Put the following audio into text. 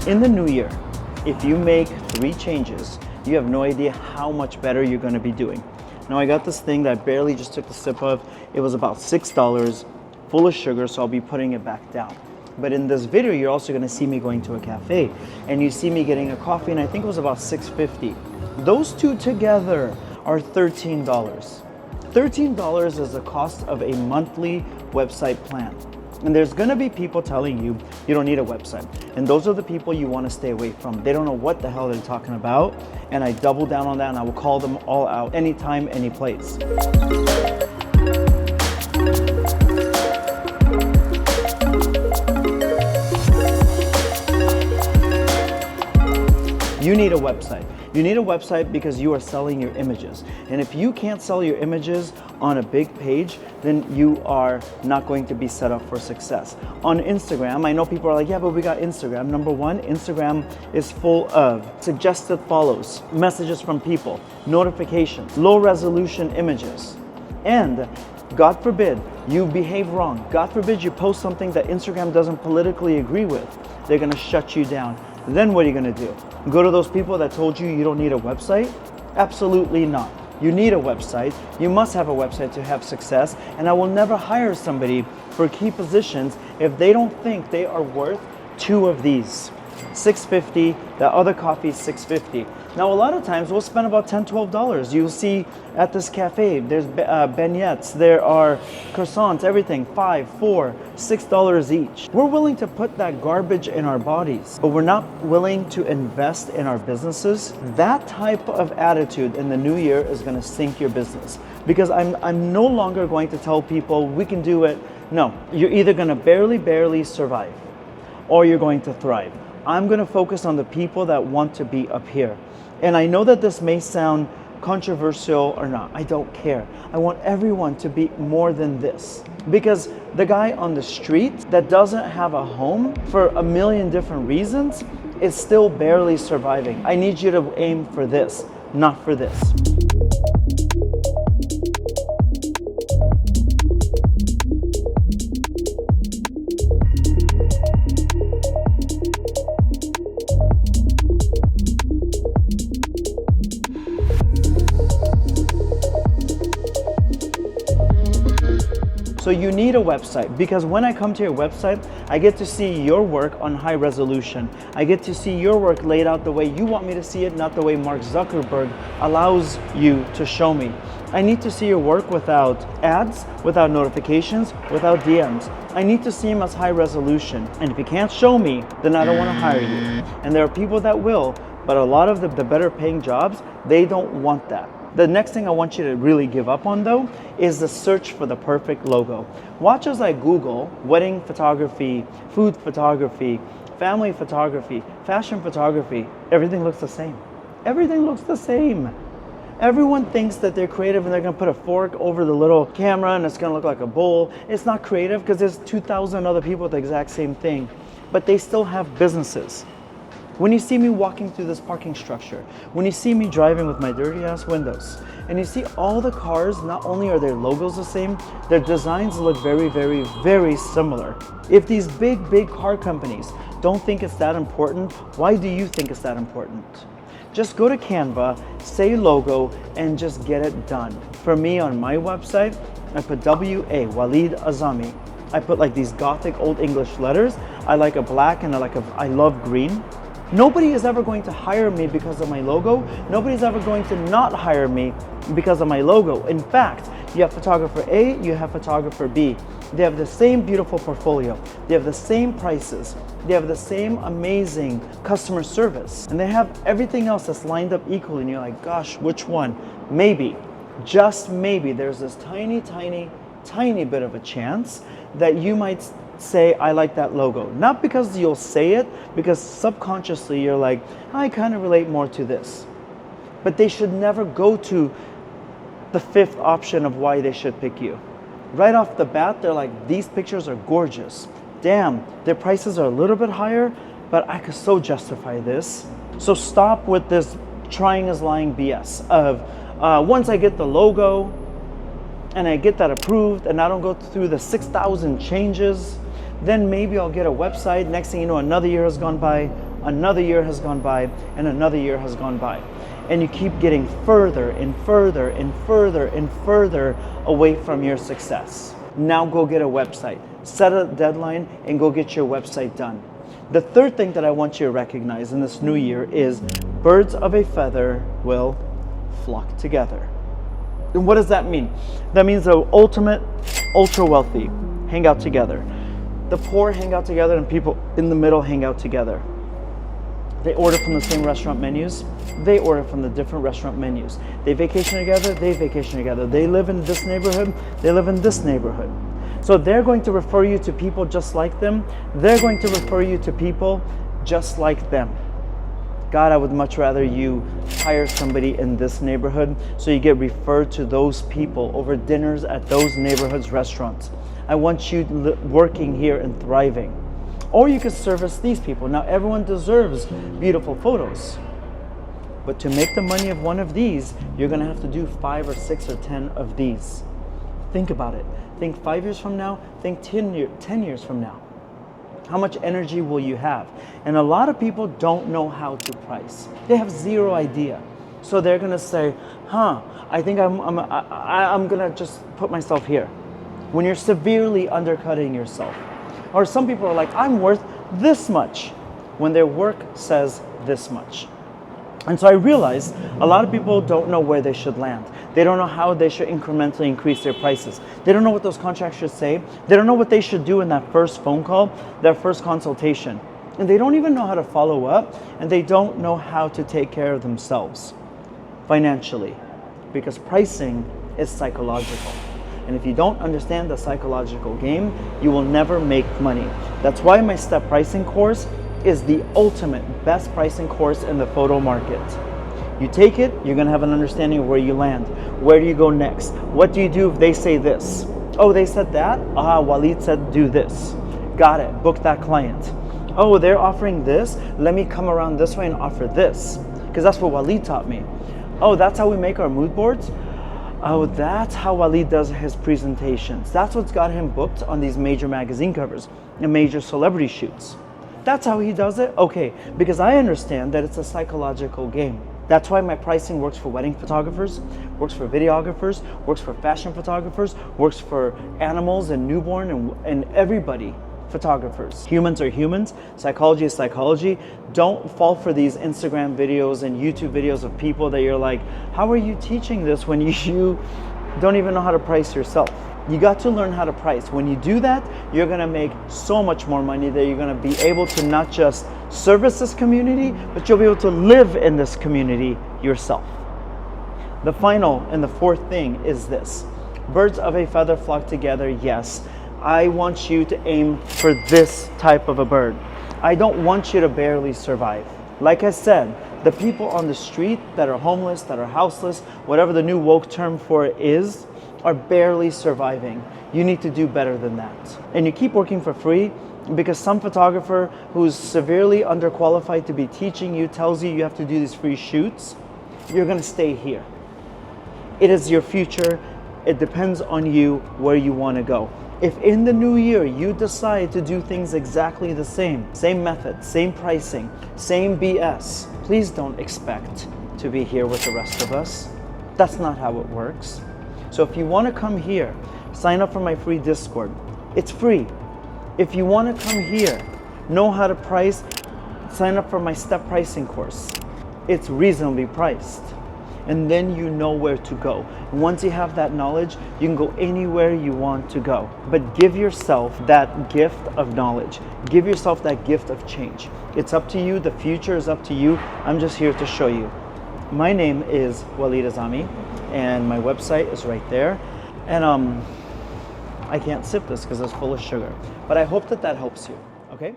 In the new year, if you make 3 changes, you have no idea how much better you're gonna be doing. Now I got this thing that I barely just took a sip of. It was about $6, full of sugar, so I'll be putting it back down. But in this video, you're also gonna see me going to a cafe, and you see me getting a coffee, and I think it was about $6.50. Those two together are $13. $13 is the cost of a monthly website plan. And there's gonna be people telling you you don't need a website. And those are the people you wanna stay away from. They don't know what the hell they're talking about. And I double down on that, and I will call them all out anytime, any place. You need a website. You need a website because you are selling your images. And if you can't sell your images on a big page, then you are not going to be set up for success. On Instagram, I know people are like, yeah, but we got Instagram. Number one, Instagram is full of suggested follows, messages from people, notifications, low resolution images. And God forbid you behave wrong. God forbid you post something that Instagram doesn't politically agree with. They're gonna shut you down. Then what are you gonna do? Go to those people that told you you don't need a website? Absolutely not. You need a website. You must have a website to have success. And I will never hire somebody for key positions if they don't think they are worth 2 of these. $6.50, the other coffee is $6.50. Now a lot of times we'll spend about $10, $12. You'll see at this cafe, there's beignets, there are croissants, everything, $5, $4, $6 each. We're willing to put that garbage in our bodies, but we're not willing to invest in our businesses. That type of attitude in the new year is gonna sink your business, because I'm no longer going to tell people we can do it. No, you're either gonna barely survive, or you're going to thrive. I'm gonna focus on the people that want to be up here. And I know that this may sound controversial or not, I don't care. I want everyone to be more than this. Because the guy on the street that doesn't have a home for a million different reasons is still barely surviving. I need you to aim for this, not for this. So you need a website, because when I come to your website, I get to see your work on high resolution. I get to see your work laid out the way you want me to see it, not the way Mark Zuckerberg allows you to show me. I need to see your work without ads, without notifications, without DMs. I need to see them as high resolution. And if you can't show me, then I don't want to hire you. And there are people that will, but a lot of the better paying jobs, they don't want that. The next thing I want you to really give up on, though, is the search for the perfect logo. Watch as I Google wedding photography, food photography, family photography, fashion photography. Everything looks the same. Everything looks the same. Everyone thinks that they're creative and they're gonna put a fork over the little camera and it's gonna look like a bowl. It's not creative because there's 2,000 other people with the exact same thing, but they still have businesses. When you see me walking through this parking structure, when you see me driving with my dirty ass windows, and you see all the cars, not only are their logos the same, their designs look very similar. If these big car companies don't think it's that important, why do you think it's that important? Just go to Canva, say logo, and just get it done. For me, on my website, I put WA, Walid Azami. I put like these gothic old English letters. I like a black and I love green. Nobody is ever going to hire me because of my logo. Nobody's ever going to not hire me because of my logo. In fact, you have photographer A, you have photographer B. They have the same beautiful portfolio. They have the same prices. They have the same amazing customer service. And they have everything else that's lined up equally. And you're like, gosh, which one? Maybe, just maybe, there's this tiny bit of a chance that you might say, I like that logo. Not because you'll say it, because subconsciously you're like, I kind of relate more to this. But they should never go to the 5th option of why they should pick you. Right off the bat, they're like, these pictures are gorgeous. Damn, their prices are a little bit higher, but I could so justify this. So stop with this trying is lying BS of once I get the logo and I get that approved and I don't go through the 6,000 changes, then maybe I'll get a website. Next thing you know, another year has gone by. another year has gone by, and another year has gone by. And you keep getting further and further and further and further away from your success. Now go get a website. Set a deadline and go get your website done. The third thing that I want you to recognize in this new year is birds of a feather will flock together. And what does that mean? That means the ultimate ultra wealthy hang out together. The poor hang out together and people in the middle hang out together. They order from the same restaurant menus. They order from the different restaurant menus. They vacation together. They vacation together. They live in this neighborhood. They live in this neighborhood. So they're going to refer you to people just like them. They're going to refer you to people just like them. God, I would much rather you hire somebody in this neighborhood so you get referred to those people over dinners at those neighborhoods' restaurants. I want you working here and thriving. Or you could service these people. Now, everyone deserves beautiful photos. But to make the money of one of these, you're going to have to do 5 or 6 or 10 of these. Think about it. Think 5 years from now. Think 10 years from now. How much energy will you have? And a lot of people don't know how to price. They have zero idea. So they're going to say, I think I'm going to just put myself here. When you're severely undercutting yourself. Or some people are like, I'm worth this much, when their work says this much. And so I realized a lot of people don't know where they should land. They don't know how they should incrementally increase their prices. They don't know what those contracts should say. They don't know what they should do in that first phone call, that first consultation. And they don't even know how to follow up, and they don't know how to take care of themselves financially, because pricing is psychological. And if you don't understand the psychological game, you will never make money. That's why my step pricing course is the ultimate best pricing course in the photo market. You take it, you're gonna have an understanding of where you land. Where do you go next? What do you do if they say this? Oh, they said that? Walid said do this. Got it, book that client. Oh, they're offering this? Let me come around this way and offer this. Because that's what Walid taught me. Oh, that's how we make our mood boards? Oh, that's how Walid does his presentations. That's what's got him booked on these major magazine covers and major celebrity shoots. That's how he does it? Okay, because I understand that it's a psychological game. That's why my pricing works for wedding photographers, works for videographers, works for fashion photographers, works for animals and newborn and everybody. Photographers. Humans are humans. Psychology is psychology. Don't fall for these Instagram videos and YouTube videos of people that you're like, how are you teaching this when you don't even know how to price yourself? You got to learn how to price. When you do that, you're going to make so much more money that you're going to be able to not just service this community, but you'll be able to live in this community yourself. The final and the fourth thing is this. Birds of a feather flock together, yes. I want you to aim for this type of a bird. I don't want you to barely survive. Like I said, the people on the street that are homeless, that are houseless, whatever the new woke term for it is, are barely surviving. You need to do better than that. And you keep working for free because some photographer who's severely underqualified to be teaching you tells you you have to do these free shoots. You're gonna stay here. It is your future. It depends on you where you wanna go. If in the new year you decide to do things exactly the same method, same pricing, same BS, please don't expect to be here with the rest of us. That's not how it works. So if you want to come here, sign up for my free Discord. It's free. If you want to come here, know how to price, sign up for my step pricing course. It's reasonably priced. And then you know where to go. Once you have that knowledge, you can go anywhere you want to go. But give yourself that gift of knowledge. Give yourself that gift of change. It's up to you. The future is up to you. I'm just here to show you. My name is Walid Azami, and my website is right there. And I can't sip this because it's full of sugar. But I hope that helps you, okay?